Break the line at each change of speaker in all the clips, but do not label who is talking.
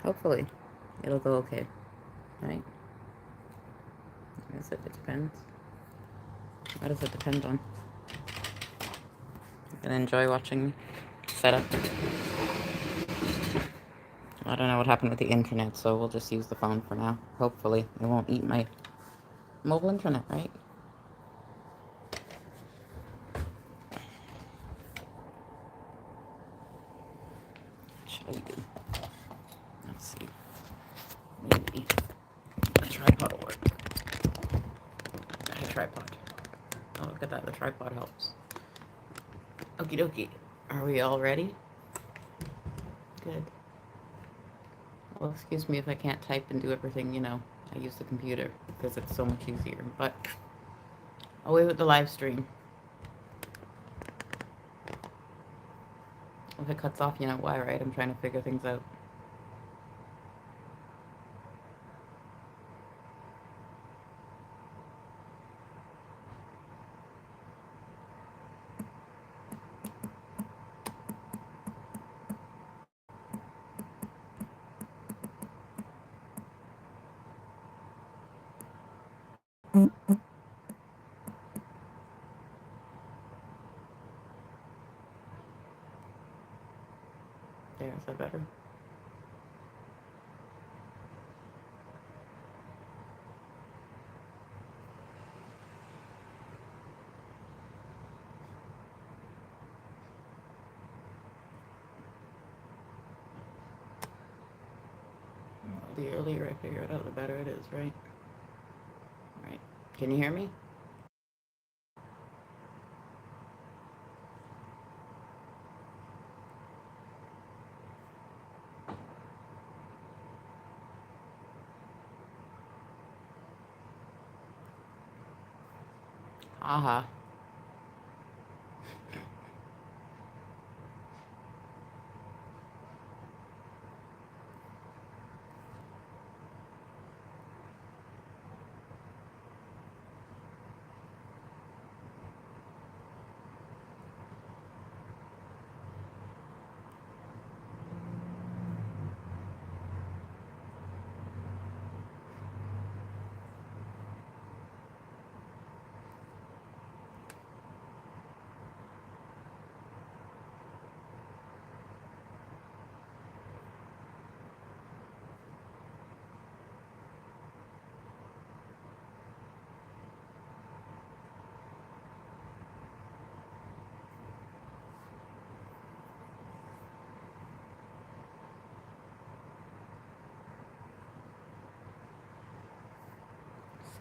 Hopefully, it'll go okay, right? I guess it depends. What does it depend on? You can enjoy watching me set up. I don't know what happened with the internet, so we'll just use the phone for now. Hopefully, it won't eat my mobile internet, right? What should I do? Let's see. Maybe the tripod will work. The tripod. Oh, look at that. The tripod helps. Okie dokie. Are we all ready? Good. Well, excuse me if I can't type and do everything, you know. I use the computer because it's so much easier. But away with the live stream. If it cuts off, you know why, right? I'm trying to figure things out. There, is that better? The earlier I figure it out, the better it is, right? Right. Can you hear me? Aha.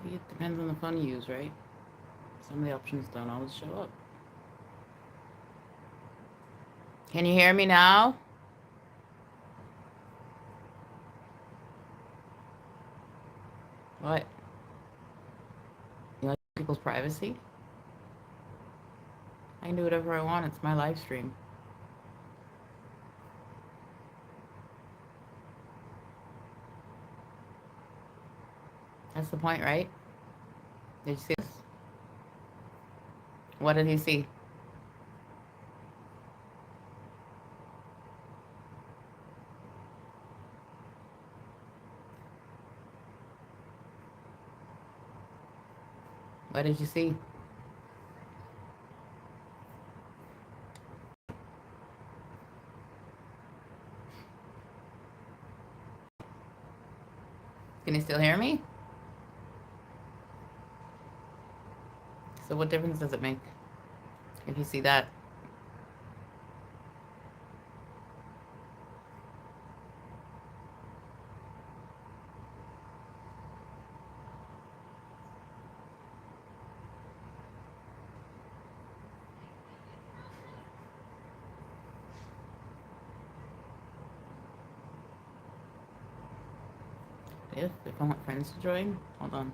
See, it depends on the phone you use, right? Some of the options don't always show up. Can you hear me now? What? You like people's privacy? I can do whatever I want. It's my live stream. That's the point, right? Did you see this? What did he see? What did you see? Can you still hear me? So what difference does it make if you see that? If I want friends to join, hold on.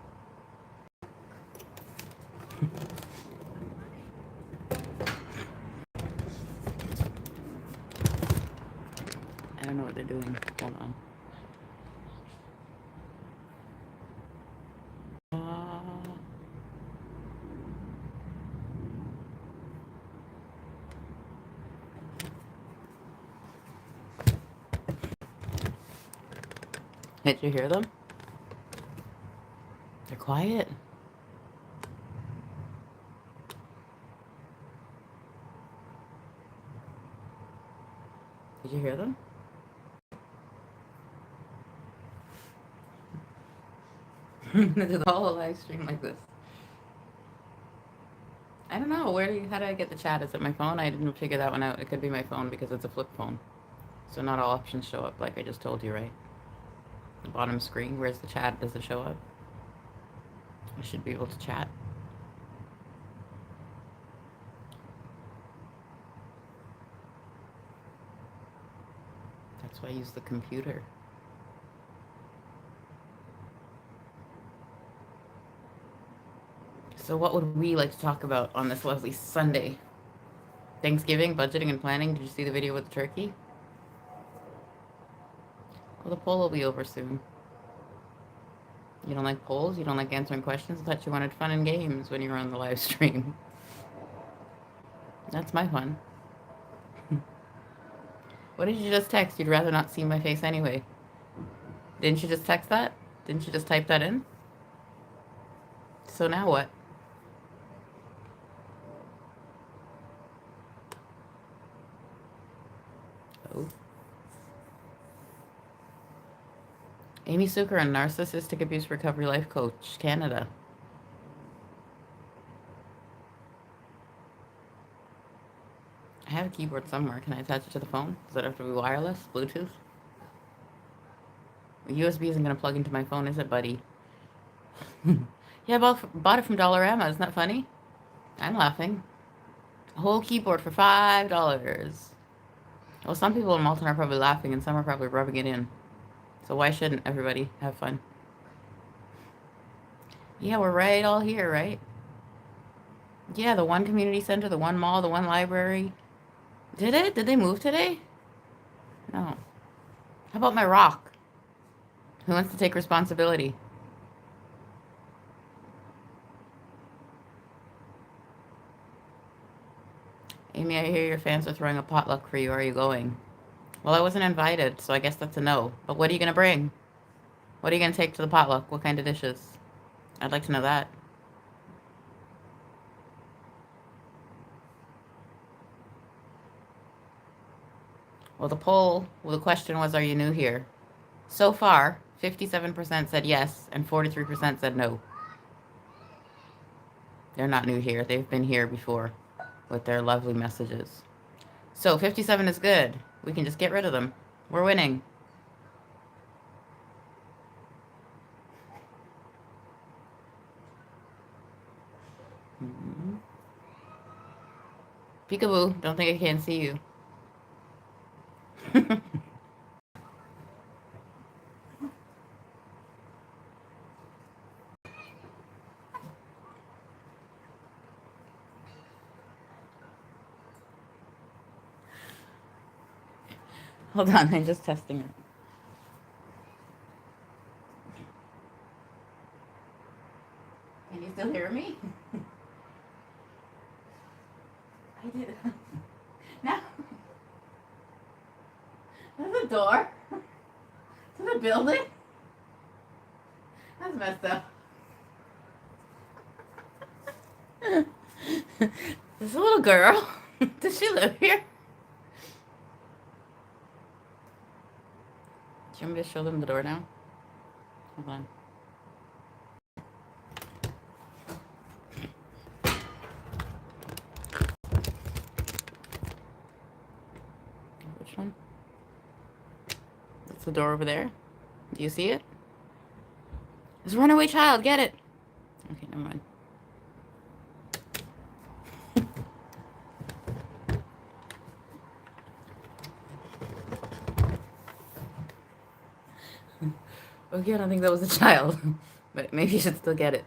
I don't know what they're doing. Hold on. Did you hear them? They're quiet. Did you hear them? This is all a live stream like this. I don't know. How did I get the chat? Is it my phone? I didn't figure that one out. It could be my phone because it's a flip phone. So not all options show up like I just told you, right? The bottom screen, where's the chat? Does it show up? I should be able to chat. That's why I use the computer. So what would we like to talk about on this lovely Sunday? Thanksgiving, budgeting, and planning. Did you see the video with the turkey? Well, the poll will be over soon. You don't like polls? You don't like answering questions? I thought you wanted fun and games when you were on the live stream. That's my fun. What did you just text? You'd rather not see my face anyway. Didn't you just text that? Didn't you just type that in? So now what? Oh. Amy Seukeran, Narcissistic Abuse Recovery Life Coach, Canada. I have a keyboard somewhere. Can I attach it to the phone? Does it have to be wireless? Bluetooth? USB isn't going to plug into my phone, is it, buddy? Yeah, I bought it from Dollarama. Isn't that funny? I'm laughing. A whole keyboard for $5. Well, some people in Malton are probably laughing and some are probably rubbing it in. So why shouldn't everybody have fun? Yeah, we're right all here, right? Yeah, the one community center, the one mall, the one library. Did it? Did they move today? No. How about my rock? Who wants to take responsibility? Amy, I hear your fans are throwing a potluck for you. Are you going? Well, I wasn't invited, so I guess that's a no. But what are you going to bring? What are you going to take to the potluck? What kind of dishes? I'd like to know that. Well, the question was, are you new here? So far, 57% said yes, and 43% said no. They're not new here. They've been here before with their lovely messages. So 57 is good. We can just get rid of them. We're winning. Peekaboo, don't think I can't see you. Hold on, I'm just testing it. Can you still hear me? I did. No. There's a door to the building. That's messed up. There's a little girl. Does she live here? Do you want me to show them the door now? Hold on. Which one? That's the door over there. Do you see it? There's a runaway child. Get it. Okay, never mind. Okay, I don't think that was a child, but maybe you should still get it.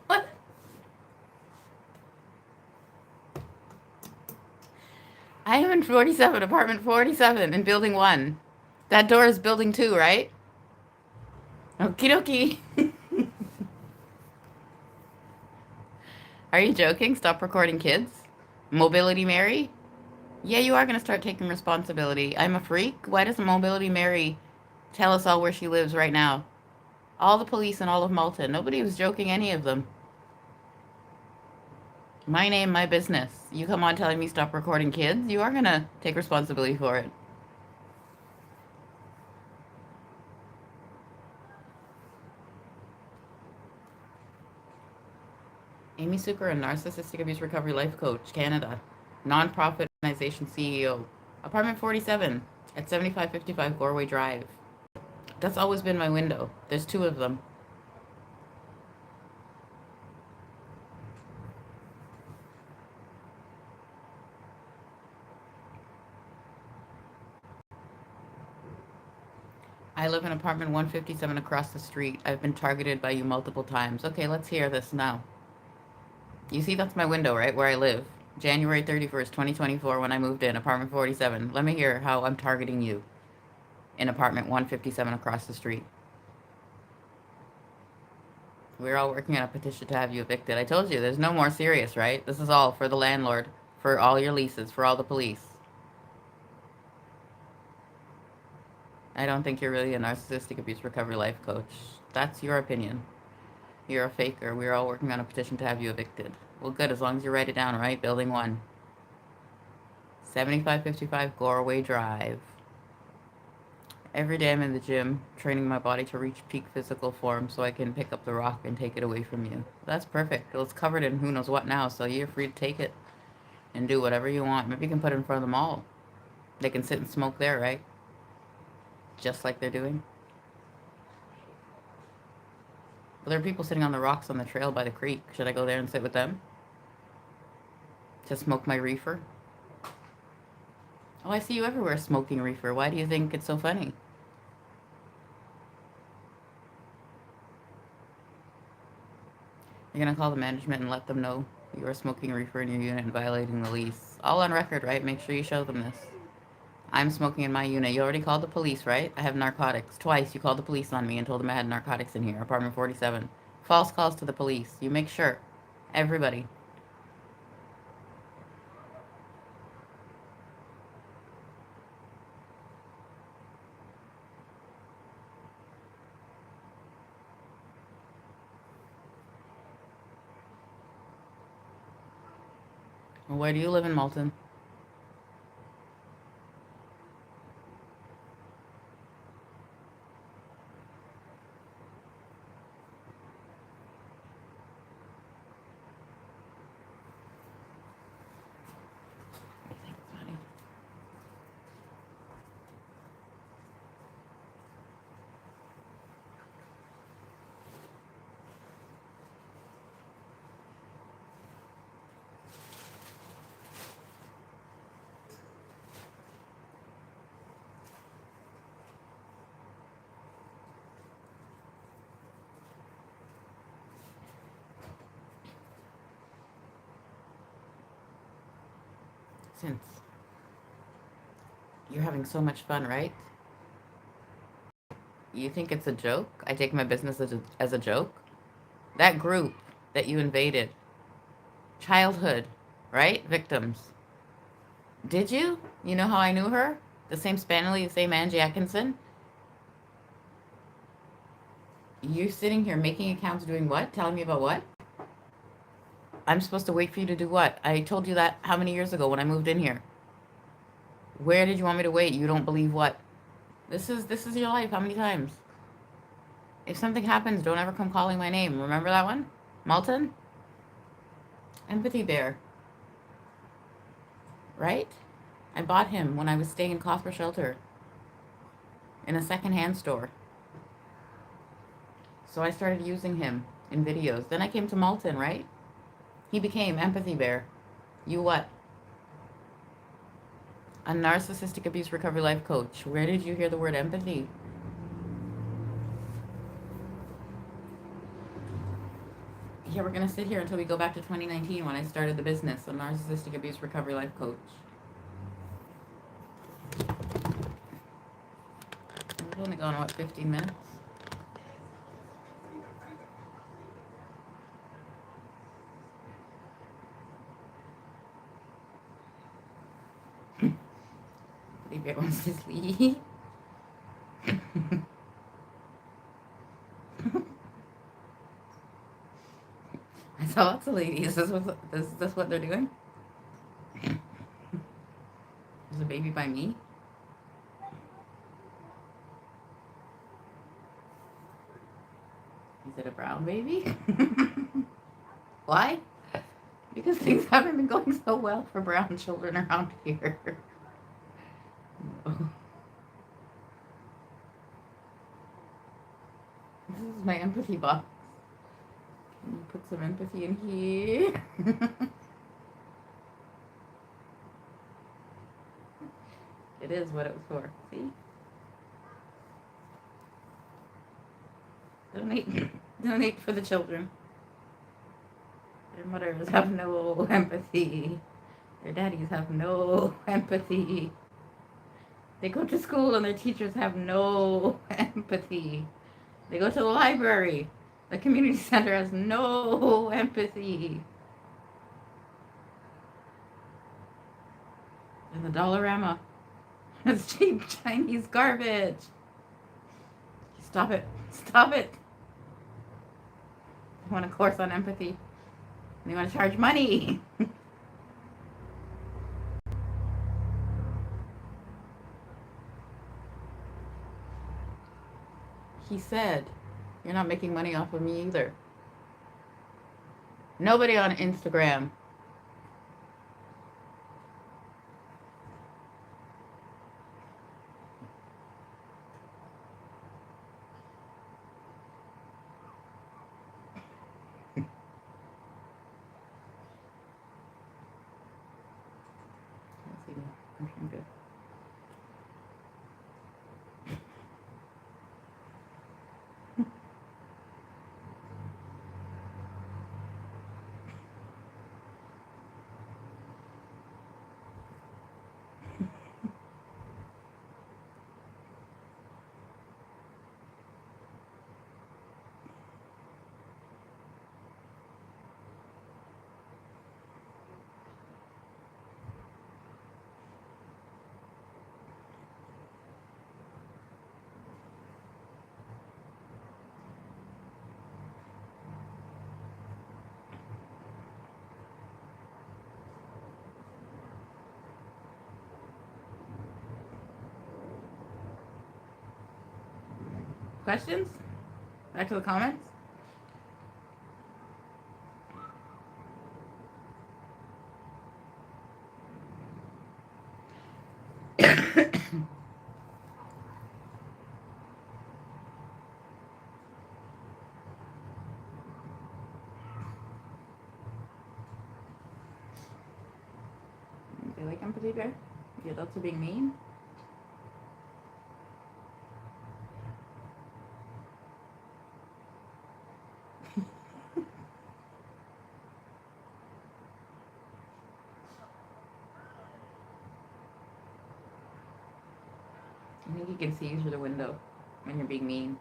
What? I am in 47, apartment 47 in building 1. That door is building 2, right? Okie dokie. Are you joking? Stop recording kids? Mobility Mary? Yeah, you are going to start taking responsibility. I'm a freak? Why doesn't Mobility Mary tell us all where she lives right now? All the police in all of Malta. Nobody was joking, any of them. My name, my business. You come on telling me stop recording kids? You are going to take responsibility for it. Amy Seukeran, Narcissistic Abuse Recovery Life Coach, Canada. Nonprofit organization CEO. Apartment 47 at 7555 Gorway Drive. That's always been my window. There's two of them. I live in apartment 157 across the street. I've been targeted by you multiple times. Okay, let's hear this now. You see, that's my window, right, where I live. January 31st, 2024, when I moved in, apartment 47. Let me hear how I'm targeting you in apartment 157 across the street. We're all working on a petition to have you evicted. I told you, there's no more serious, right? This is all for the landlord, for all your leases, for all the police. I don't think you're really a narcissistic abuse recovery life coach. That's your opinion. You're a faker. We're all working on a petition to have you evicted. Well, good, as long as you write it down, right? Building 1. 7555 Gorway Drive. Every day I'm in the gym, training my body to reach peak physical form so I can pick up the rock and take it away from you. That's perfect. Well, it's covered in who knows what now, so you're free to take it and do whatever you want. Maybe you can put it in front of them all. They can sit and smoke there, right? Just like they're doing. Well, there are people sitting on the rocks on the trail by the creek. Should I go there and sit with them? To smoke my reefer? Oh, I see you everywhere smoking reefer. Why do you think it's so funny? You're gonna call the management and let them know you are smoking reefer in your unit and violating the lease. All on record, right? Make sure you show them this. I'm smoking in my unit. You already called the police, right? I have narcotics. Twice you called the police on me and told them I had narcotics in here. Apartment 47. False calls to the police. You make sure. Everybody. Well, where do you live in Malton? Since you're having so much fun, right? You think it's a joke? I take my business as a joke? That group that you invaded, childhood, right? Victims. Did you? You know how I knew her? The same Spanley, the same Angie Atkinson? You're sitting here making accounts doing what? Telling me about what? I'm supposed to wait for you to do what? I told you that how many years ago when I moved in here? Where did you want me to wait? You don't believe what? This is your life. How many times? If something happens, don't ever come calling my name. Remember that one? Malton? Empathy Bear. Right? I bought him when I was staying in Cawthra Shelter in a secondhand store. So I started using him in videos. Then I came to Malton, right? He became Empathy Bear. You what? A narcissistic abuse recovery life coach. Where did you hear the word empathy? Yeah, we're going to sit here until we go back to 2019 when I started the business, a narcissistic abuse recovery life coach. We've only gone, what, 15 minutes? bear wants to sleep. I saw lots of ladies. Is this what they're doing? There's a baby by me. Is it a brown baby? Why? Because things haven't been going so well for brown children around here. No. This is my empathy box. Can you put some empathy in here? It is what it was for. See? Donate for the children. Their mothers have no empathy. Their daddies have no empathy. They go to school and their teachers have no empathy. They go to the library. The community center has no empathy. And the Dollarama has cheap Chinese garbage. Stop it. Stop it. I want a course on empathy. They want to charge money. He said, you're not making money off of me either. Nobody on Instagram. I'm good. Questions? Back to the comments? You like empathy, Bear? The adults are being mean? I think you can see you through the window when you're being mean.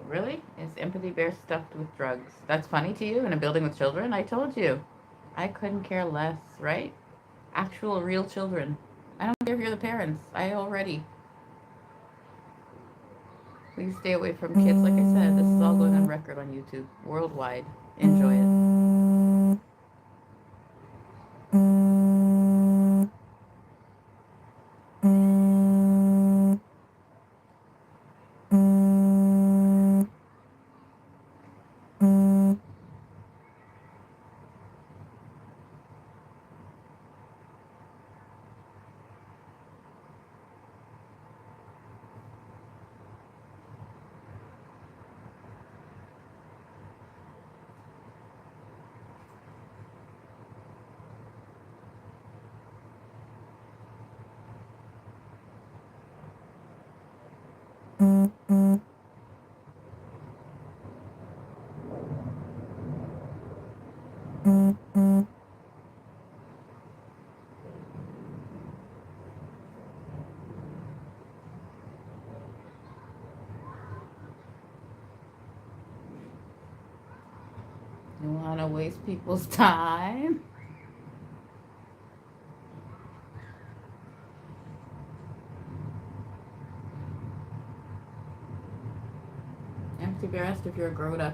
Really? Is empathy bear stuffed with drugs? That's funny to you in a building with children? I told you. I couldn't care less, right? Actual real children. I don't care if you're the parents. I already. Please stay away from kids. Like I said, this is all going on record on YouTube. Worldwide. Enjoy it. You want to waste people's time? Empathy Bear asked if you're a grown-up.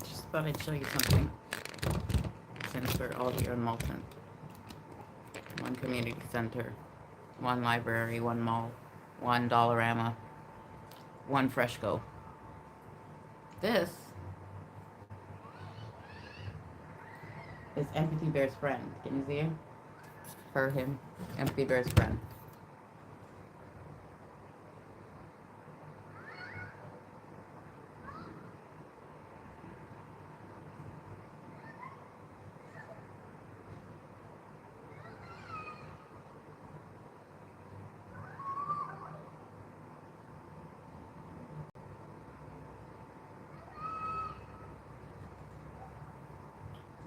Just thought I'd show you something. Since we're all here in Malton. One community center, one library, one mall, one Dollarama, one Freshco. This is Empathy Bear's friend. Can you see him? Her, him. Empathy Bear's friend.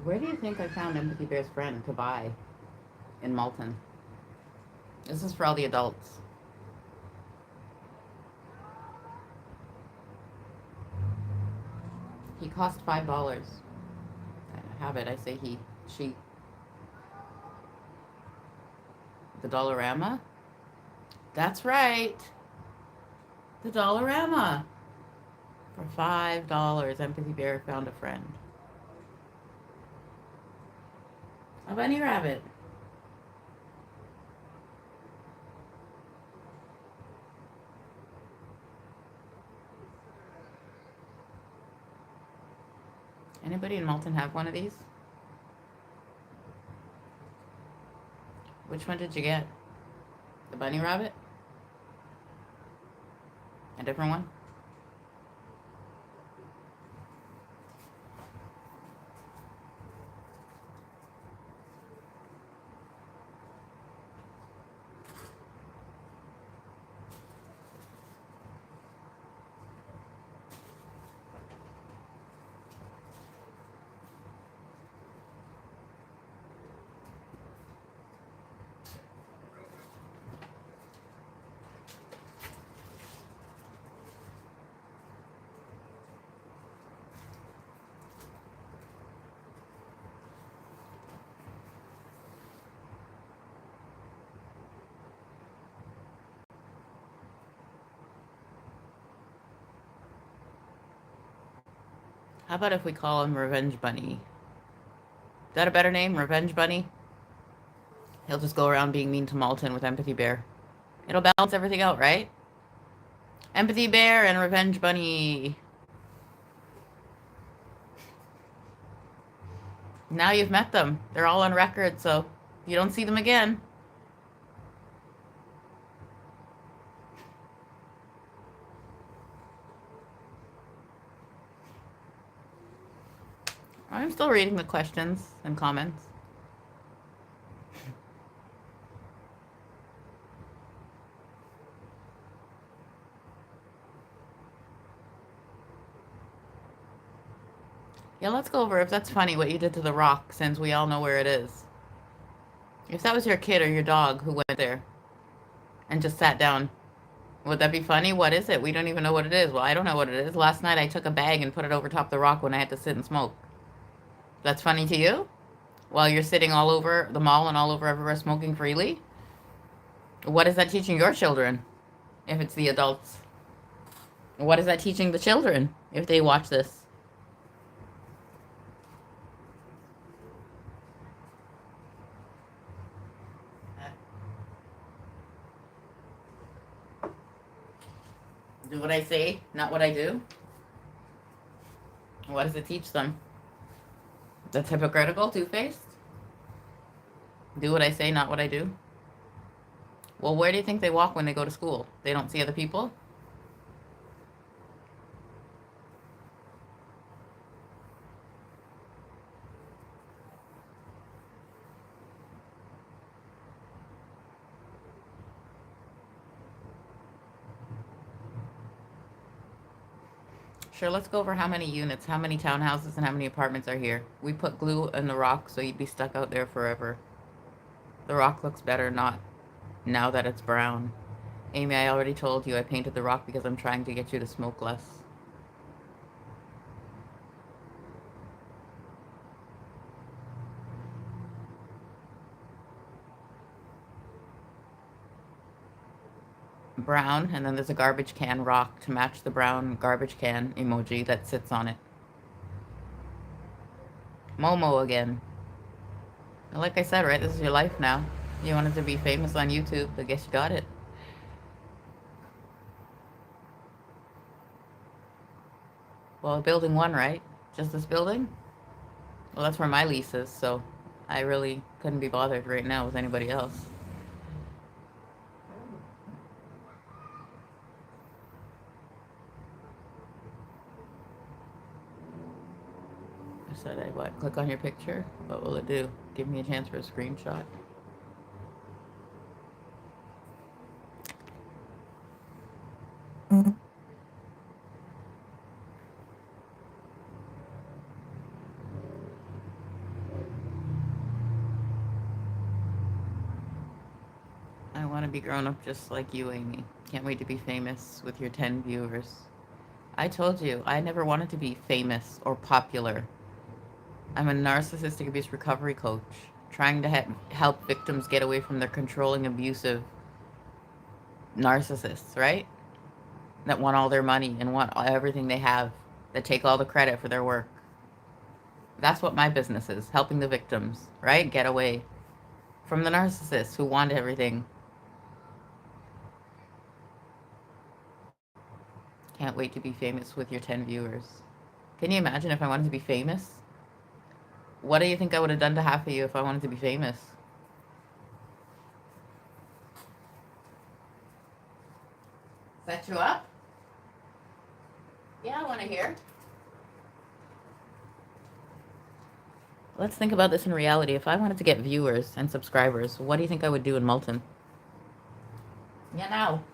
Where do you think I found Empathy Bear's friend to buy in Malton? This is for all the adults. He cost $5. I have it. I say he, she. The Dollarama? That's right. The Dollarama. For $5, Empathy Bear found a friend. A bunny rabbit. Anybody in Malton have one of these? Which one did you get? The bunny rabbit? A different one? How about if we call him Revenge Bunny? Is that a better name? Revenge Bunny? He'll just go around being mean to Malton with Empathy Bear. It'll balance everything out, right? Empathy Bear and Revenge Bunny. Now you've met them. They're all on record, so you don't see them again. I'm still reading the questions and comments. Yeah, let's go over if that's funny what you did to the rock, since we all know where it is. If that was your kid or your dog who went there and just sat down, would that be funny? What is it? We don't even know what it is. Well, I don't know what it is. Last night I took a bag and put it over top the rock when I had to sit and smoke. That's funny to you? While you're sitting all over the mall and all over everywhere smoking freely? What is that teaching your children if it's the adults? What is that teaching the children if they watch this? Do what I say, not what I do? What does it teach them? That's hypocritical, two-faced? Do what I say, not what I do? Well, where do you think they walk when they go to school? They don't see other people? Sure, let's go over how many units, how many townhouses, and how many apartments are here. We put glue in the rock so you'd be stuck out there forever. The rock looks better not now that it's brown. Amy, I already told you I painted the rock because I'm trying to get you to smoke less. Brown, and then there's a garbage can rock to match the brown garbage can emoji that sits on it. Momo again. Like I said, right, this is your life now. You wanted to be famous on YouTube, I guess you got it. Well, building one, right? Just this building? Well, that's where my lease is, so I really couldn't be bothered right now with anybody else. I said, I what? Click on your picture? What will it do? Give me a chance for a screenshot? I want to be grown up just like you, Amy. Can't wait to be famous with your 10 viewers. I told you, I never wanted to be famous or popular. I'm a narcissistic abuse recovery coach, trying to help victims get away from their controlling, abusive narcissists, right? That want all their money and want everything they have, that take all the credit for their work. That's what my business is, helping the victims, right? Get away from the narcissists who want everything. Can't wait to be famous with your 10 viewers. Can you imagine if I wanted to be famous? What do you think I would have done to half of you if I wanted to be famous? Set you up? Yeah, I want to hear. Let's think about this in reality. If I wanted to get viewers and subscribers, what do you think I would do in Malton? Yeah, now.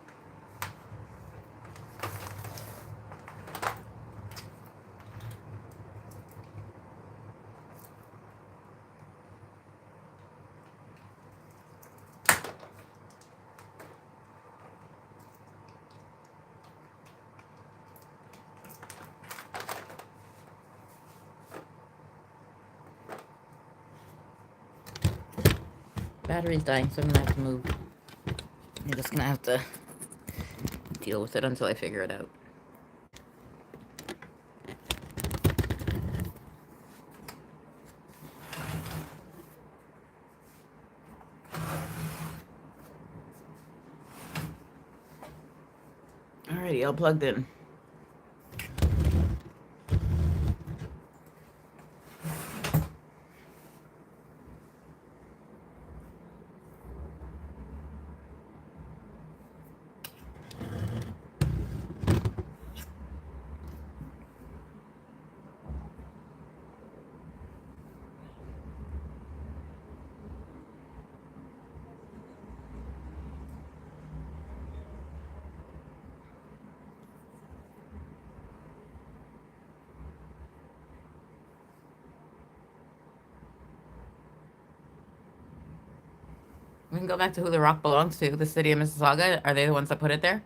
Battery's dying, so I'm gonna have to move. I'm just gonna have to deal with it until I figure it out. Alrighty, all plugged in. We can go back to who the rock belongs to. The city of Mississauga. Are they the ones that put it there?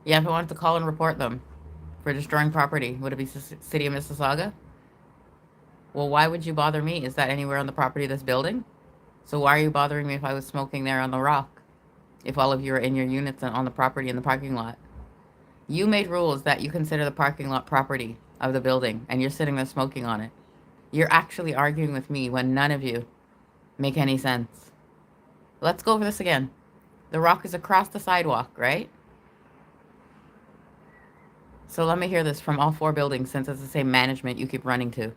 Yeah, if I wanted to call and report them for destroying property, would it be city of Mississauga? Well, why would you bother me? Is that anywhere on the property of this building? So why are you bothering me if I was smoking there on the rock? If all of you are in your units and on the property in the parking lot? You made rules that you consider the parking lot property of the building, and you're sitting there smoking on it. You're actually arguing with me when none of you make any sense. Let's go over this again. The rock is across the sidewalk, right? So let me hear this from all 4 buildings, since it's the same management you keep running to.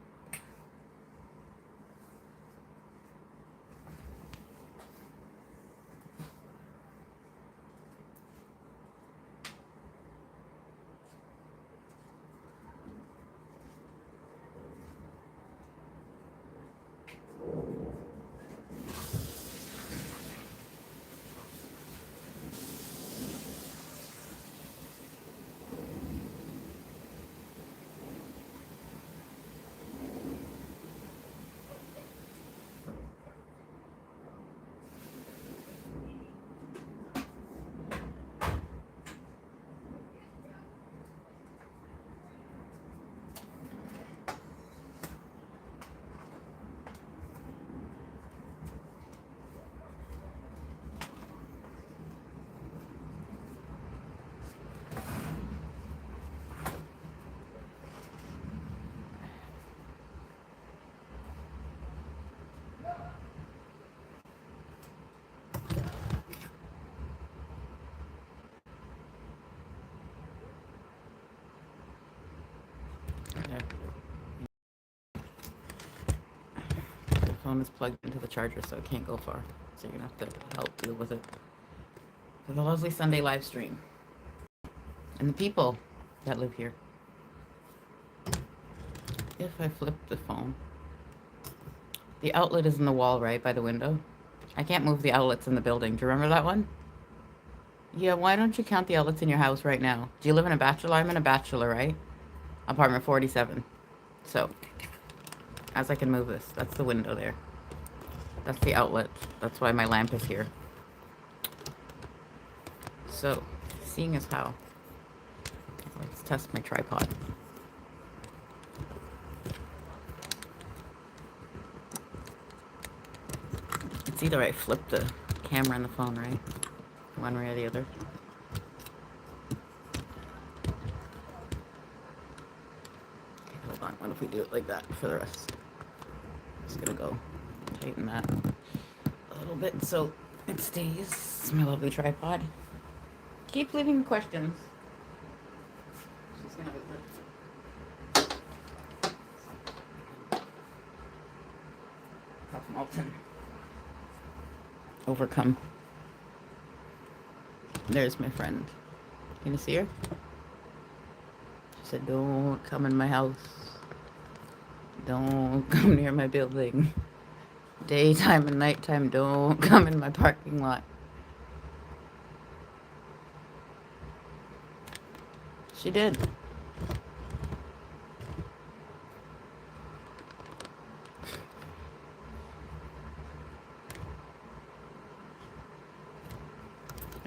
The phone is plugged into the charger, so it can't go far. So you're gonna have to help deal with it. For the lovely Sunday live stream. And the people that live here. If I flip the phone. The outlet is in the wall, right, by the window? I can't move the outlets in the building. Do you remember that one? Yeah, why don't you count the outlets in your house right now? Do you live in a bachelor? I'm in a bachelor, right? Apartment 47. So, as I can move this, that's the window there. That's the outlet. That's why my lamp is here. So, seeing as how. Let's test my tripod. It's either I flip the camera and the phone, right? One way or the other. Okay, hold on. What if we do it like that for the rest? Just gonna go tighten that a little bit so it stays. It's my lovely tripod. Keep leaving questions. She's gonna have it Malton. Overcome. There's my friend. Can you see her? She said, "Don't come in my house. Don't come near my building. Daytime and nighttime, don't come in my parking lot." She did.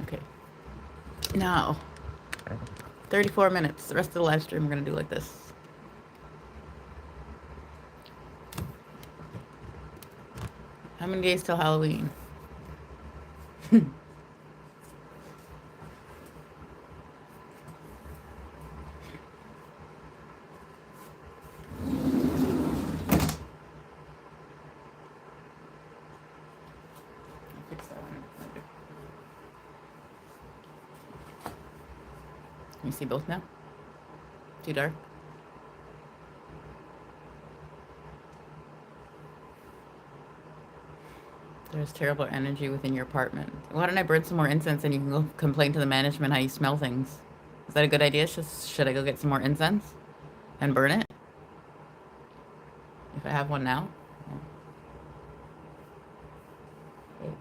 Okay. Now, 34 minutes. The rest of the live stream we're going to do like this. How many days till Halloween? Can you see both now? Too dark? There's terrible energy within your apartment. Why don't I burn some more incense and you can go complain to the management how you smell things? Is that a good idea? Should I go get some more incense and burn it? If I have one now? Yeah. Okay.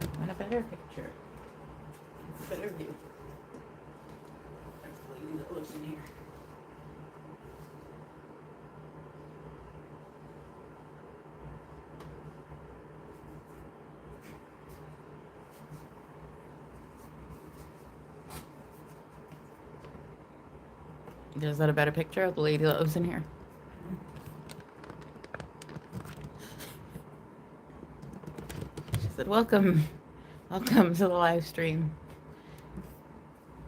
I want a better picture. It's a better view. That's the lady that lives in here. Is that a better picture of the lady that lives in here? She said, welcome. Welcome to the live stream.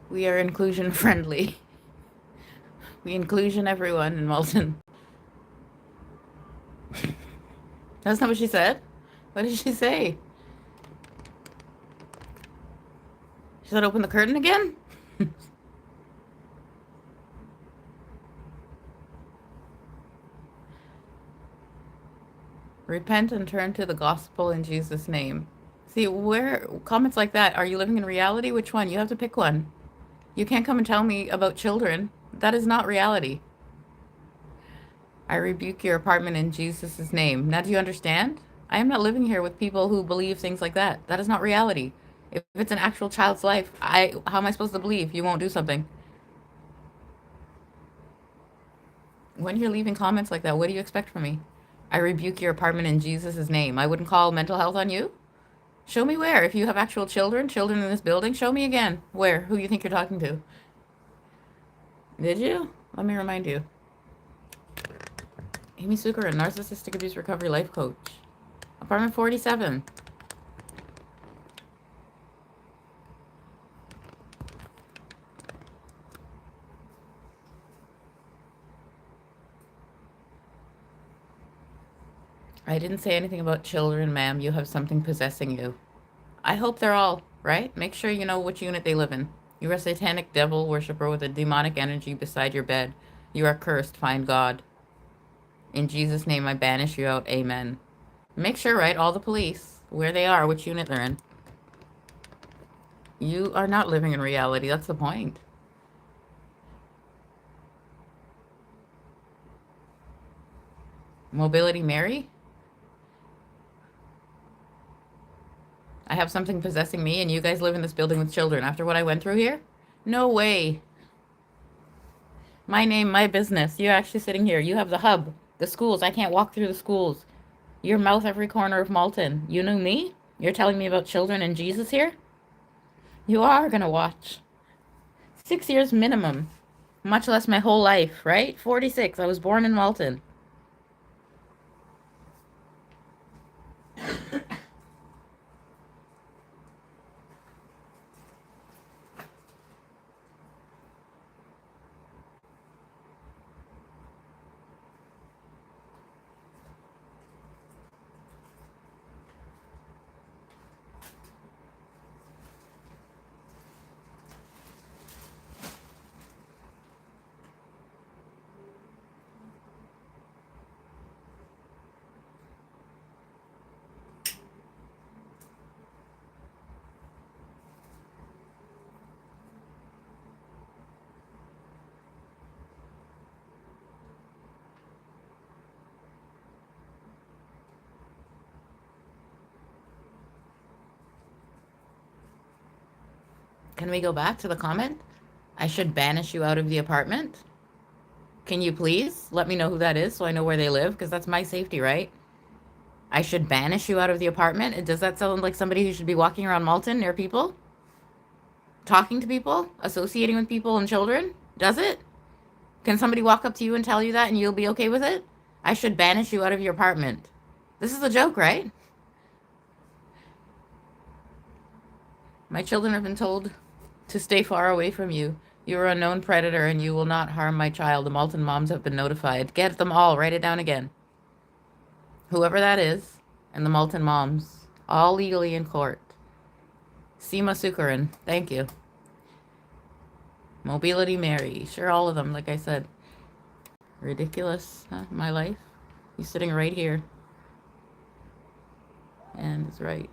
We are inclusion friendly. We inclusion everyone in Malton. That's not what she said. What did she say? She said open the curtain again? Repent and turn to the gospel in Jesus' name. See, where comments like that, are you living in reality? Which one? You have to pick one. You can't come and tell me about children. That is not reality. I rebuke your apartment in Jesus' name. Now, do you understand? I am not living here with people who believe things like that. That is not reality. If it's an actual child's life, how am I supposed to believe you won't do something? When you're leaving comments like that, what do you expect from me? I rebuke your apartment in Jesus' name. I wouldn't call mental health on you. Show me where. If you have actual children in this building, show me again where, who you think you're talking to. Did you? Let me remind you. Amy Seukeran, Narcissistic Abuse Recovery Life Coach. Apartment 47. I didn't say anything about children, ma'am. You have something possessing you. I hope they're all, right? Make sure you know which unit they live in. You're a satanic devil worshiper with a demonic energy beside your bed. You are cursed. Find God. In Jesus' name, I banish you out. Amen. Make sure, right? All the police, where they are, which unit they're in. You are not living in reality. That's the point. Mobility Mary? I have something possessing me and you guys live in this building with children after what I went through here? No way. My name, my business. You're actually sitting here. You have the hub, the schools. I can't walk through the schools. Your mouth every corner of Malton. You knew me? You're telling me about children and Jesus here? You are gonna watch. 6 years minimum. Much less my whole life, right? 46. I was born in Malton. Can we go back to the comment? I should banish you out of the apartment? Can you please let me know who that is so I know where they live? Because that's my safety, right? I should banish you out of the apartment? Does that sound like somebody who should be walking around Malton near people? Talking to people? Associating with people and children? Does it? Can somebody walk up to you and tell you that and you'll be okay with it? I should banish you out of your apartment. This is a joke, right? My children have been told to stay far away from you. You are a known predator and you will not harm my child. The Malton moms have been notified. Get them all. Write it down again. Whoever that is, and the Malton moms, all legally in court. Seema Seukeran, thank you. Mobility Mary, sure, all of them, like I said. Ridiculous, huh? My life. He's sitting right here. And it's right.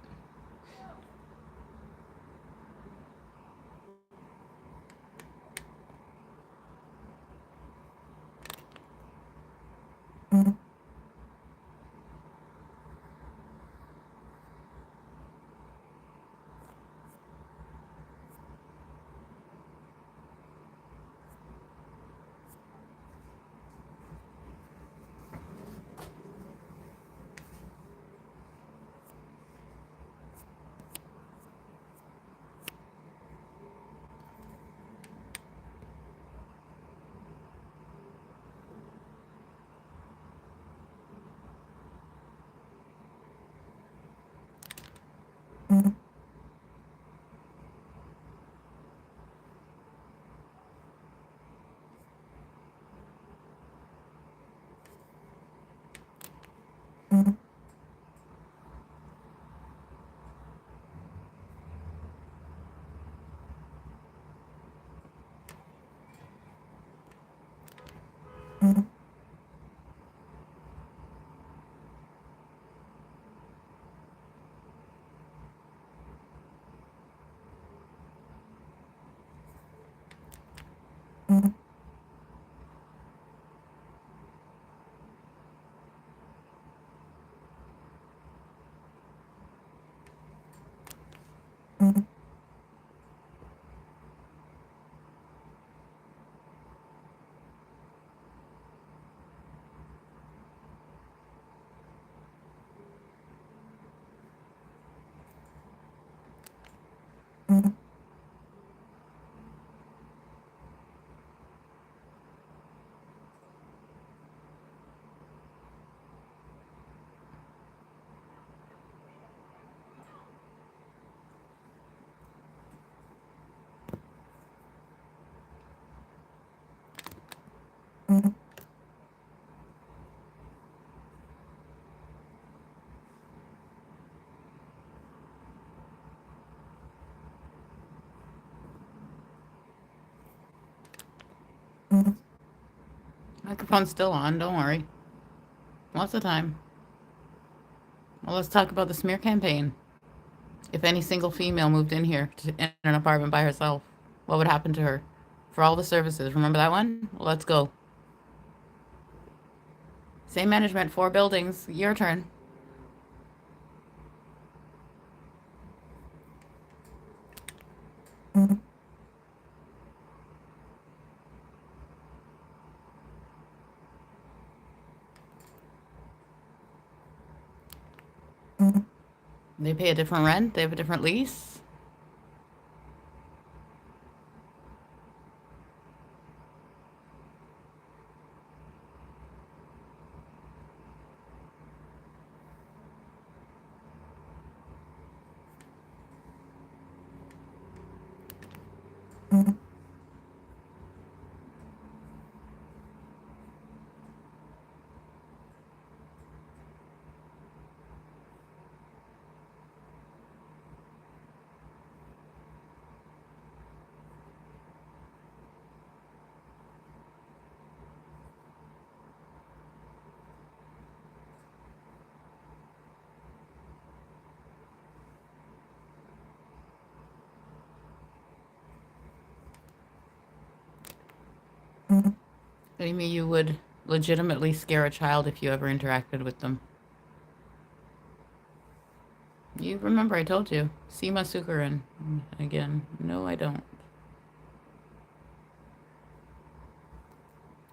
Microphone's still on, don't worry. Lots of time. Well, let's talk about the smear campaign. If any single female moved in here in an apartment by herself, what would happen to her? For all the services. Remember that one? Let's go. Same management, 4 buildings. Your turn. They pay a different rent? They have a different lease? What do you mean you would legitimately scare a child if you ever interacted with them? You remember I told you. Seukeran. Again. No, I don't.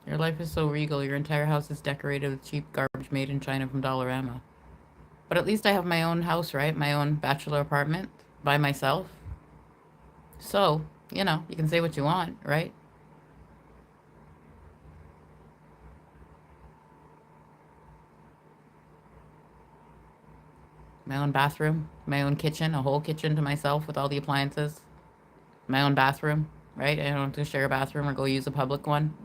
Your life is so regal. Your entire house is decorated with cheap garbage made in China from Dollarama. But at least I have my own house, right? My own bachelor apartment by myself. So, you know, you can say what you want, right? My own bathroom, my own kitchen, a whole kitchen to myself with all the appliances. My own bathroom, right? I don't have to share a bathroom or go use a public one.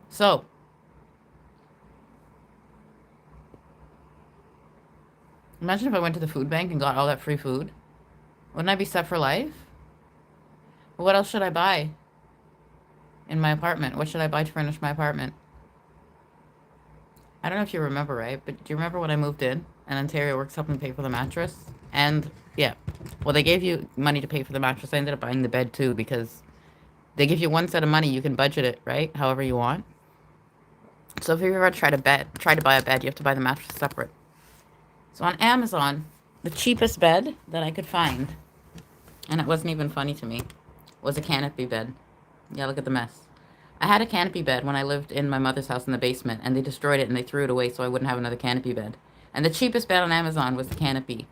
So, imagine if I went to the food bank and got all that free food. Wouldn't I be set for life? What else should I buy in my apartment? What should I buy to furnish my apartment? I don't know if you remember, right? But do you remember when I moved in and Ontario Works helped me pay for the mattress? And yeah, well, they gave you money to pay for the mattress. I ended up buying the bed too because they give you one set of money. You can budget it, right? However you want. So if you ever try to buy a bed, you have to buy the mattress separate. So on Amazon, the cheapest bed that I could find, and it wasn't even funny to me, was a canopy bed. Yeah, look at the mess. I had a canopy bed when I lived in my mother's house in the basement, and they destroyed it and they threw it away so I wouldn't have another canopy bed. And the cheapest bed on Amazon was the canopy.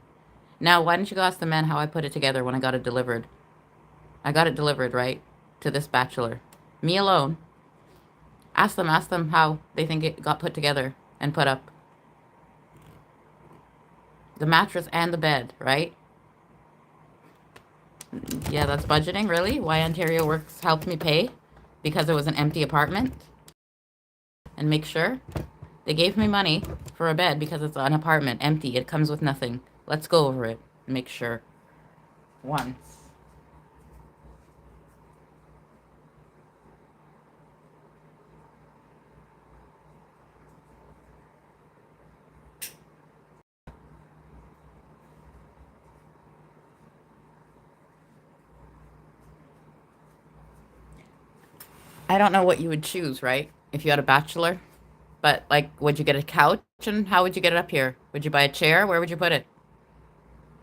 Now, why didn't you go ask the men how I put it together when I got it delivered? I got it delivered, right, to this bachelor. Me alone. Ask them how they think it got put together and put up. The mattress and the bed, right? Yeah, that's budgeting, really? Why Ontario Works helped me pay? Because it was an empty apartment? And make sure? They gave me money for a bed because it's an apartment, empty. It comes with nothing. Let's go over it and make sure. Once. I don't know what you would choose, right? If you had a bachelor. But, like, would you get a couch and how would you get it up here? Would you buy a chair? Where would you put it?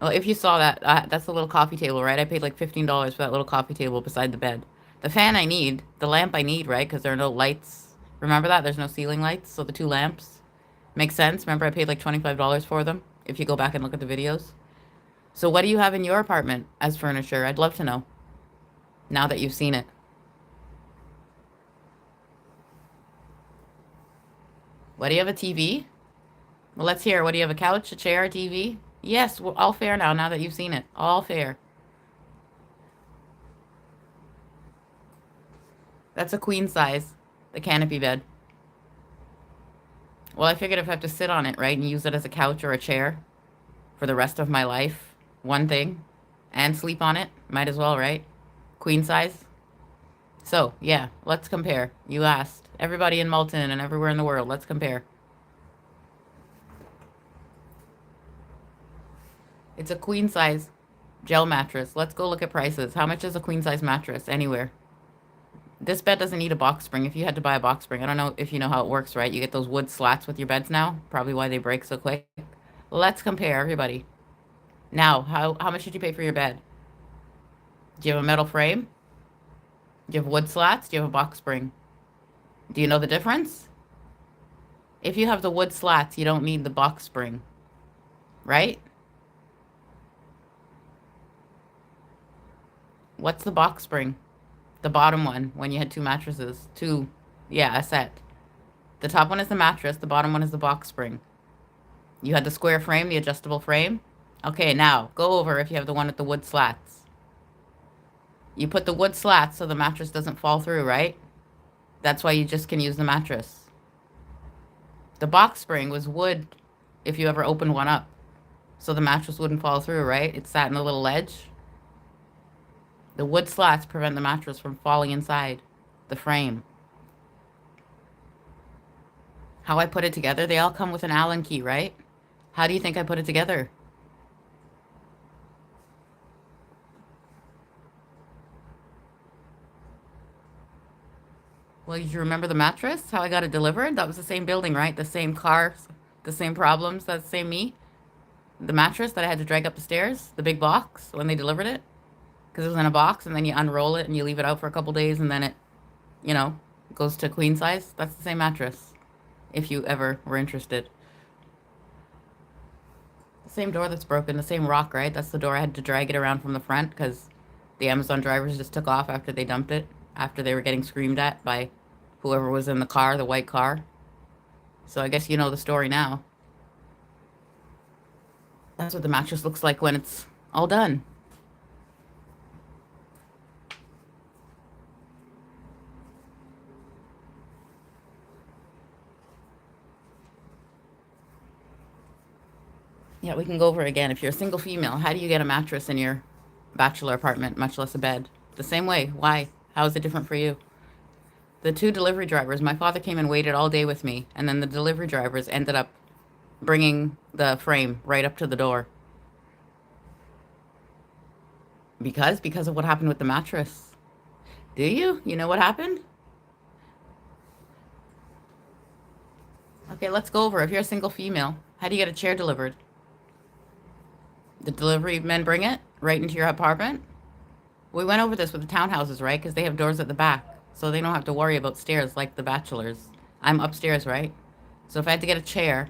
Well, if you saw that, that's a little coffee table, right? I paid like $15 for that little coffee table beside the bed. The fan I need, the lamp I need, right? Because there are no lights. Remember that? There's no ceiling lights, so the two lamps. Makes sense. Remember I paid like $25 for them, if you go back and look at the videos. So what do you have in your apartment as furniture? I'd love to know, now that you've seen it. What do you have, a TV? Well, let's hear. What do you have, a couch, a chair, a TV? Yes, well, all fair now that you've seen it. All fair. That's a queen size, the canopy bed. Well, I figured if I have to sit on it, right, and use it as a couch or a chair for the rest of my life, one thing, and sleep on it, might as well, right? Queen size. So, yeah, let's compare. You asked. Everybody in Malton and everywhere in the world, let's compare. It's a queen size gel mattress. Let's go look at prices. How much is a queen size mattress anywhere? This bed doesn't need a box spring. If you had to buy a box spring, I don't know if you know how it works, right? You get those wood slats with your beds now. Probably why they break so quick. Let's compare, everybody. Now, how much did you pay for your bed? Do you have a metal frame? Do you have wood slats? Do you have a box spring? Do you know the difference? If you have the wood slats, you don't need the box spring, right? What's the box spring? The bottom one, when you had two mattresses. Two, yeah, a set. The top one is the mattress, the bottom one is the box spring. You had the square frame, the adjustable frame. Okay, now, go over if you have the one with the wood slats. You put the wood slats so the mattress doesn't fall through, right? That's why you just can use the mattress. The box spring was wood if you ever opened one up. So the mattress wouldn't fall through, right? It sat in a little ledge. The wood slats prevent the mattress from falling inside the frame. How I put it together, they all come with an Allen key, right? How do you think I put it together? Well, you remember the mattress? How I got it delivered? That was the same building, right? The same car, the same problems, that same me. The mattress that I had to drag up the stairs, the big box when they delivered it. Because it was in a box and then you unroll it and you leave it out for a couple days and then it, you know, goes to queen size. That's the same mattress, if you ever were interested. The same door that's broken, the same rock, right? That's the door I had to drag it around from the front because the Amazon drivers just took off after they dumped it, after they were getting screamed at by whoever was in the car, the white car. So I guess you know the story now. That's what the mattress looks like when it's all done. Yeah, we can go over it again. If you're a single female, how do you get a mattress in your bachelor apartment, much less a bed? The same way. Why? How is it different for you? The two delivery drivers, my father came and waited all day with me, and then the delivery drivers ended up bringing the frame right up to the door. Because of what happened with the mattress. Do you? You know what happened? Okay, let's go over. If you're a single female, how do you get a chair delivered? The delivery men bring it right into your apartment? We went over this with the townhouses, right? Because they have doors at the back, so they don't have to worry about stairs like the bachelors. I'm upstairs, right? So if I had to get a chair,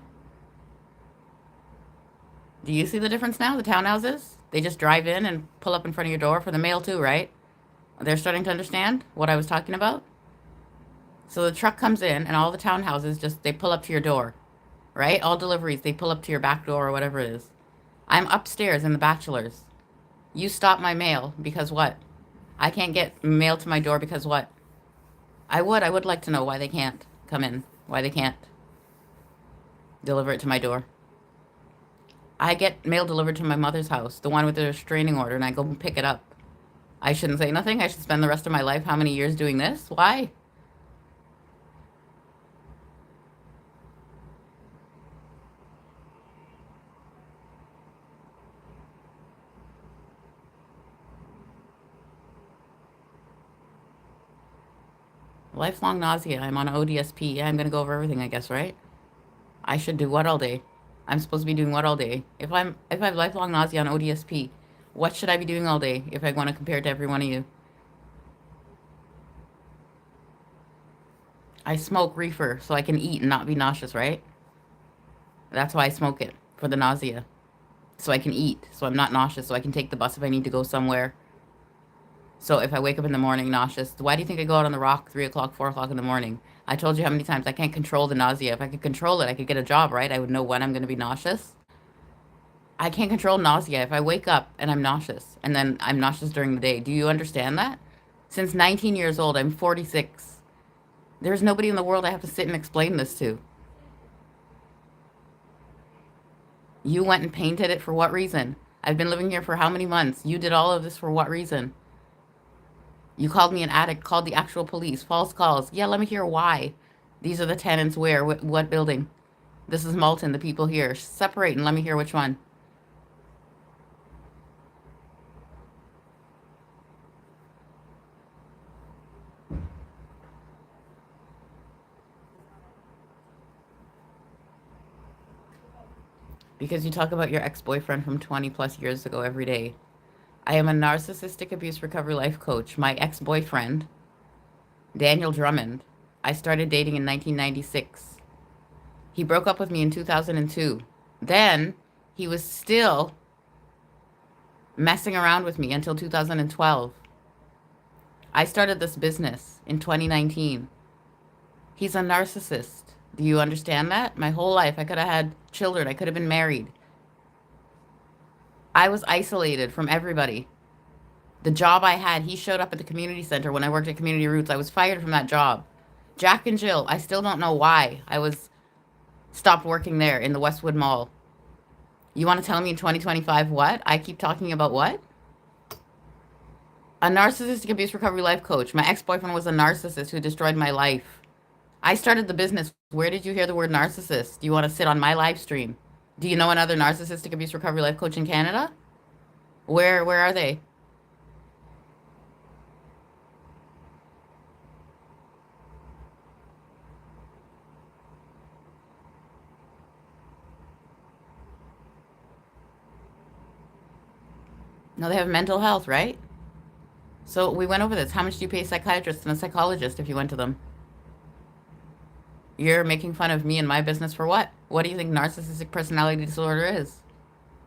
do you see the difference now? The townhouses? They just drive in and pull up in front of your door for the mail too, right? They're starting to understand what I was talking about? So the truck comes in and all the townhouses just, they pull up to your door, right? All deliveries, they pull up to your back door or whatever it is. I'm upstairs in the bachelors. You stop my mail because what? I can't get mail to my door because what? I would like to know why they can't come in, why they can't deliver it to my door. I get mail delivered to my mother's house, the one with the restraining order, and I go and pick it up. I shouldn't say nothing. I should spend the rest of my life, how many years doing this? Why? Lifelong nausea. I'm on ODSP. Yeah, I'm going to go over everything, I guess, right? I should do what all day? I'm supposed to be doing what all day? If I have lifelong nausea on ODSP, what should I be doing all day if I want to compare it to every one of you? I smoke reefer so I can eat and not be nauseous, right? That's why I smoke it, for the nausea. So I can eat, so I'm not nauseous, so I can take the bus if I need to go somewhere. So if I wake up in the morning nauseous, why do you think I go out on the rock 3 o'clock, 4 o'clock in the morning? I told you how many times I can't control the nausea. If I could control it, I could get a job, right? I would know when I'm going to be nauseous. I can't control nausea. If I wake up and I'm nauseous, and then I'm nauseous during the day, do you understand that? Since 19 years old, I'm 46. There's nobody in the world I have to sit and explain this to. You went and painted it for what reason? I've been living here for how many months? You did all of this for what reason? You called me an addict, called the actual police, false calls. Yeah, let me hear why. These are the tenants where? What building? This is Malton, the people here. Separate and let me hear which one. Because you talk about your ex-boyfriend from 20 plus years ago every day. I am a narcissistic abuse recovery life coach. My ex-boyfriend, Daniel Drummond, I started dating in 1996. He broke up with me in 2002. Then he was still messing around with me until 2012. I started this business in 2019. He's a narcissist. Do you understand that? My whole life, I could have had children. I could have been married. I was isolated from everybody. The job I had, he showed up at the community center when I worked at Community Roots. I was fired from that job. Jack and Jill, I still don't know why I was stopped working there in the Westwood Mall. You want to tell me in 2025 what? I keep talking about what? A narcissistic abuse recovery life coach. My ex-boyfriend was a narcissist who destroyed my life. I started the business. Where did you hear the word narcissist? Do you want to sit on my live stream? Do you know another narcissistic abuse recovery life coach in Canada? Where are they? No, they have mental health, right? So we went over this. How much do you pay a psychiatrist and a psychologist if you went to them? You're making fun of me and my business for what? What do you think narcissistic personality disorder is?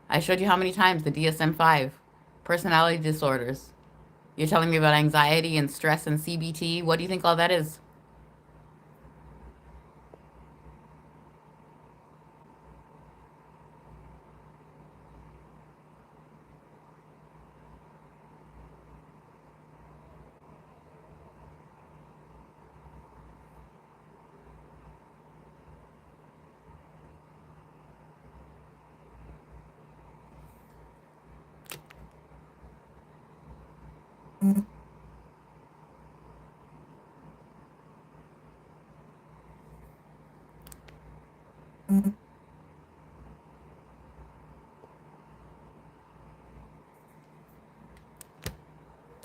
I showed you how many times the DSM-5 personality disorders. You're telling me about anxiety and stress and CBT. What do you think all that is?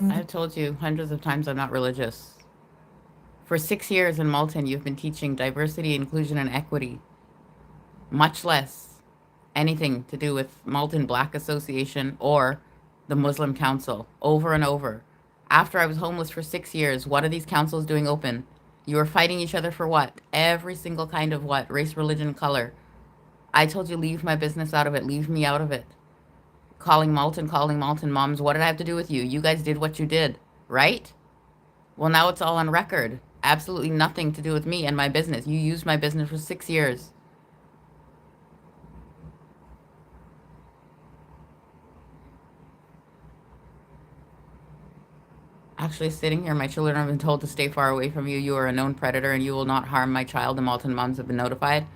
I've told you hundreds of times I'm not religious. For 6 years in Malton, you've been teaching diversity, inclusion, and equity, much less anything to do with Malton Black Association or the Muslim Council, over and over. After I was homeless for 6 years, what are these councils doing open? You were fighting each other for what? Every single kind of what? Race, religion, color. I told you, leave my business out of it. Leave me out of it. Calling Malton moms. What did I have to do with you? You guys did what you did, right? Well, now it's all on record. Absolutely nothing to do with me and my business. You used my business for 6 years. Actually, sitting here, my children have been told to stay far away from you. You are a known predator and you will not harm my child. The Malton moms have been notified.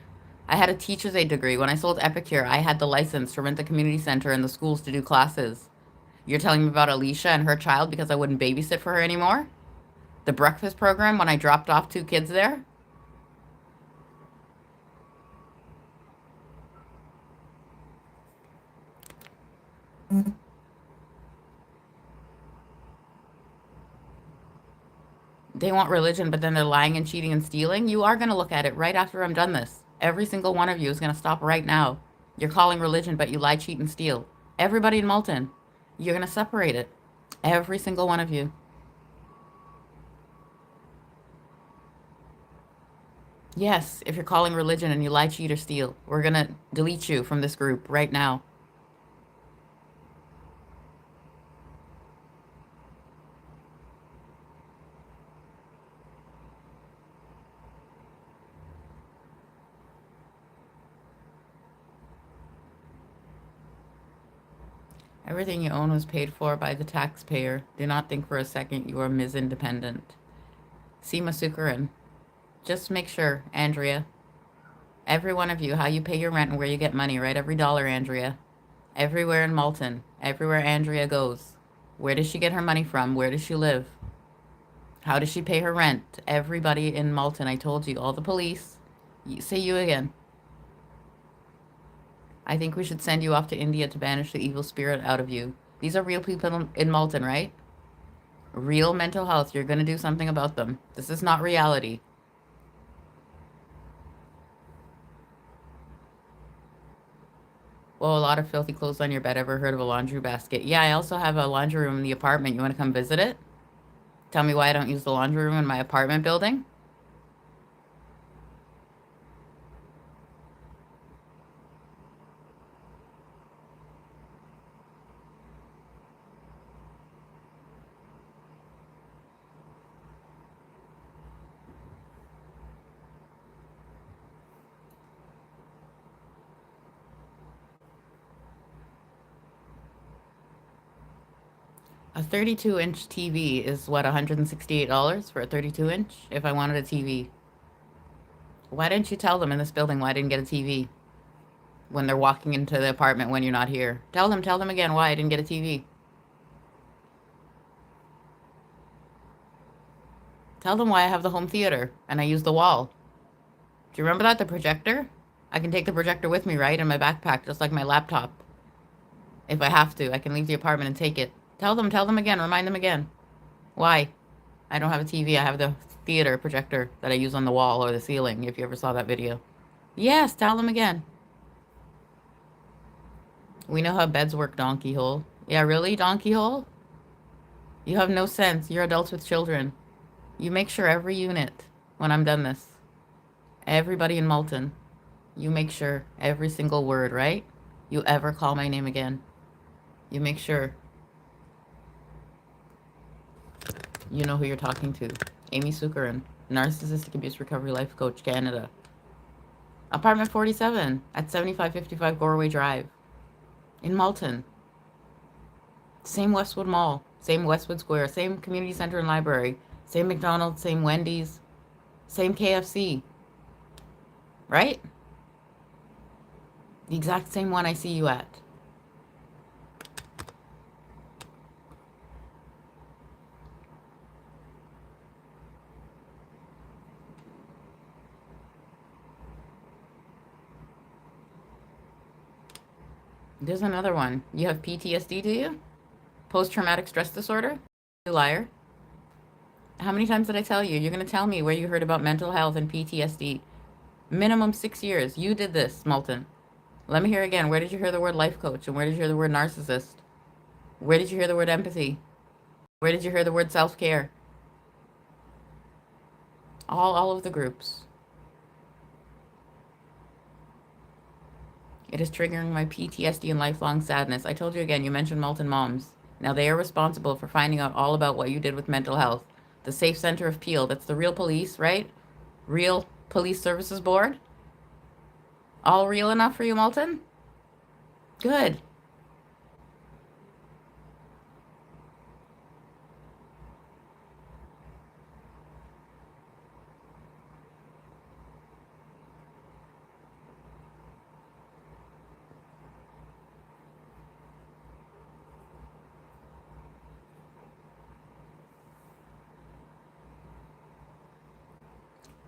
I had a teacher's aide degree. When I sold Epicure, I had the license to rent the community center and the schools to do classes. You're telling me about Alicia and her child because I wouldn't babysit for her anymore? The breakfast program when I dropped off 2 kids there? They want religion, but then they're lying and cheating and stealing. You are going to look at it right after I'm done this. Every single one of you is going to stop right now. You're calling religion, but you lie, cheat, and steal. Everybody in Malton, you're going to separate it. Every single one of you. Yes, if you're calling religion and you lie, cheat, or steal, we're going to delete you from this group right now. Everything you own was paid for by the taxpayer. Do not think for a second you are Ms. Independent. Seema Seukeran. Just make sure, Andrea. Every one of you, how you pay your rent and where you get money, right? Every dollar, Andrea. Everywhere in Malton. Everywhere Andrea goes. Where does she get her money from? Where does she live? How does she pay her rent? Everybody in Malton, I told you, all the police. Say you again. I think we should send you off to India to banish the evil spirit out of you. These are real people in Malton, right? Real mental health. You're going to do something about them. This is not reality. Well, a lot of filthy clothes on your bed. Ever heard of a laundry basket? Yeah, I also have a laundry room in the apartment. You want to come visit it? Tell me why I don't use the laundry room in my apartment building? A 32-inch TV is what, $168 for a 32-inch? If I wanted a TV. Why didn't you tell them in this building why I didn't get a TV? When they're walking into the apartment when you're not here. Tell them again why I didn't get a TV. Tell them why I have the home theater and I use the wall. Do you remember that, the projector? I can take the projector with me, right, in my backpack, just like my laptop. If I have to, I can leave the apartment and take it. Tell them again, remind them again. Why? I don't have a TV, I have the theater projector that I use on the wall or the ceiling, if you ever saw that video. Yes, tell them again. We know how beds work, donkey hole. Yeah, really, donkey hole? You have no sense. You're adults with children. You make sure every unit, when I'm done this, everybody in Malton, you make sure every single word, right? You ever call my name again. You make sure you know who you're talking to. Amy Seukeran, Narcissistic Abuse Recovery Life Coach, Canada. Apartment 47 at 7555 Goreway Drive in Malton. Same Westwood Mall, same Westwood Square, same community center and library, same McDonald's, same Wendy's, same KFC, right? The exact same one I see you at. There's another one. You have PTSD, do you? Post-traumatic stress disorder? You liar. How many times did I tell you? You're going to tell me where you heard about mental health and PTSD. Minimum 6 years. You did this, Malton. Let me hear again. Where did you hear the word life coach? And where did you hear the word narcissist? Where did you hear the word empathy? Where did you hear the word self-care? All of the groups. It is triggering my PTSD and lifelong sadness. I told you again, you mentioned Malton Moms. Now they are responsible for finding out all about what you did with mental health. The Safe Center of Peel, that's the real police, right? Real Police Services Board? All real enough for you, Malton? Good.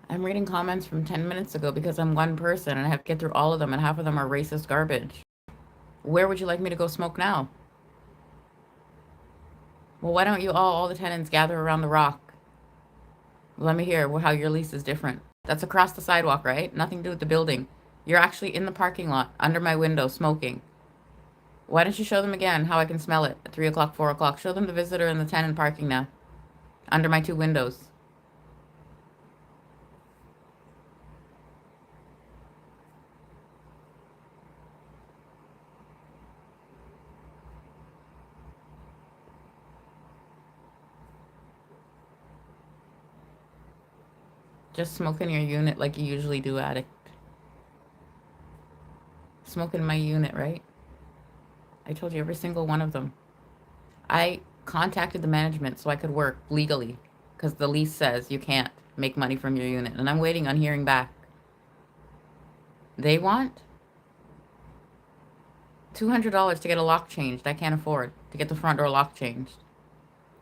I'm reading comments from 10 minutes ago because I'm one person and I have to get through all of them, and half of them are racist garbage. Where would you like me to go smoke now? Well, why don't you all the tenants gather around the rock? Let me hear how your lease is different. That's across the sidewalk, right? Nothing to do with the building. You're actually in the parking lot, under my window, smoking. Why don't you show them again how I can smell it at 3 o'clock, 4 o'clock? Show them the visitor and the tenant parking now, under my 2 windows. Just smoke in your unit like you usually do, addict. Smoke in my unit, right? I told you every single one of them. I contacted the management so I could work legally because the lease says you can't make money from your unit, and I'm waiting on hearing back. They want $200 to get a lock changed. I can't afford to get the front door lock changed.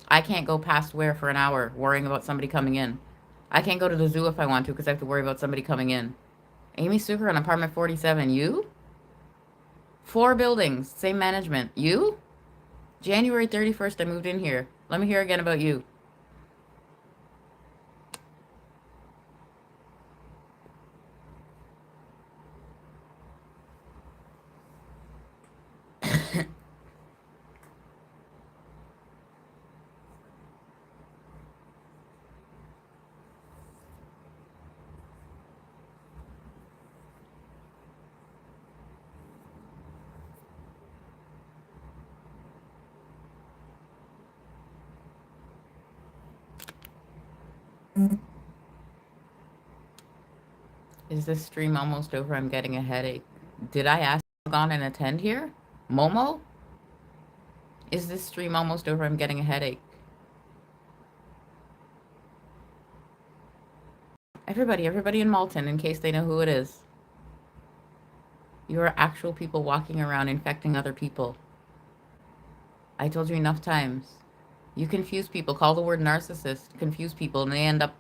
I can't go past where for an hour worrying about somebody coming in. I can't go to the zoo if I want to because I have to worry about somebody coming in. Amy Seukeran, apartment 47. You? 4 buildings, same management. You? January 31st, I moved in here. Let me hear again about you. Is this stream almost over? I'm getting a headache. Did I ask to log on and attend here? Momo? Is this stream almost over? I'm getting a headache. Everybody in Malton, in case they know who it is. You are actual people walking around infecting other people. I told you enough times. You confuse people. Call the word narcissist. Confuse people, and they end up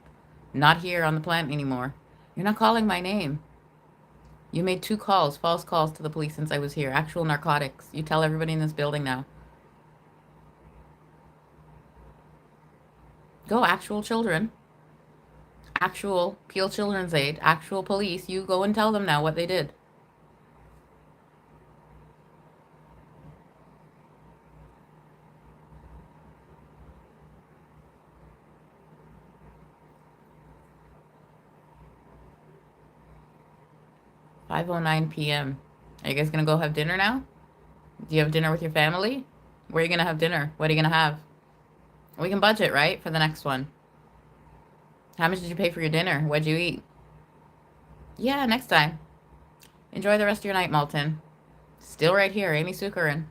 not here on the planet anymore. You're not calling my name. You made 2 calls, false calls to the police since I was here. Actual narcotics. You tell everybody in this building now. Go, actual children. Actual Peel Children's Aid. Actual police. You go and tell them now what they did. "5:09 p.m. Are you guys gonna go have dinner now? Do you have dinner with your family? Where are you gonna have dinner? What are you gonna have? We can budget, right, for the next one. How much did you pay for your dinner? What'd you eat? Yeah, next time. Enjoy the rest of your night, Malton. Still right here, Amy Seukeran.